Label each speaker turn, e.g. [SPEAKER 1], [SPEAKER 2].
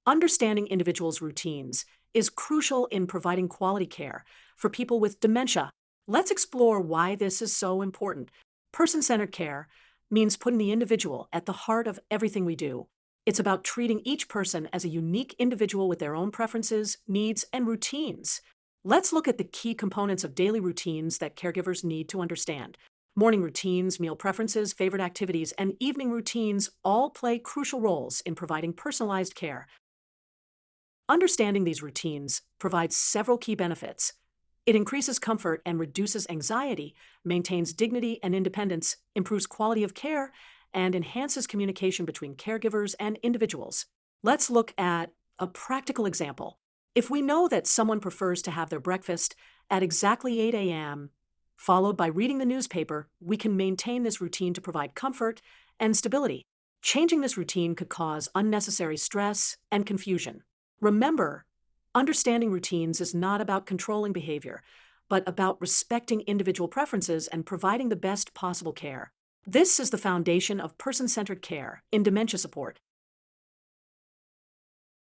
[SPEAKER 1] Understanding individuals' routines is crucial in providing quality care for people with dementia. Let's explore why this is so important. Person centered care means putting the individual at the heart of everything we do. It's about treating each person as a unique individual with their own preferences, needs, and routines. Let's look at the key components of daily routines that caregivers need to understand. Morning routines, meal preferences, favorite activities, and evening routines all play crucial roles in providing personalized care. Understanding these routines provides several key benefits. It increases comfort and reduces anxiety, maintains dignity and independence, improves quality of care, and enhances communication between caregivers and individuals. Let's look at a practical example. If we know that someone prefers to have their breakfast at exactly 8 a.m., followed by reading the newspaper, we can maintain this routine to provide comfort and stability. Changing this routine could cause unnecessary stress and confusion. Remember, understanding routines is not about controlling behavior, but about respecting individual preferences and providing the best possible care. This is the foundation of person centered care in dementia support.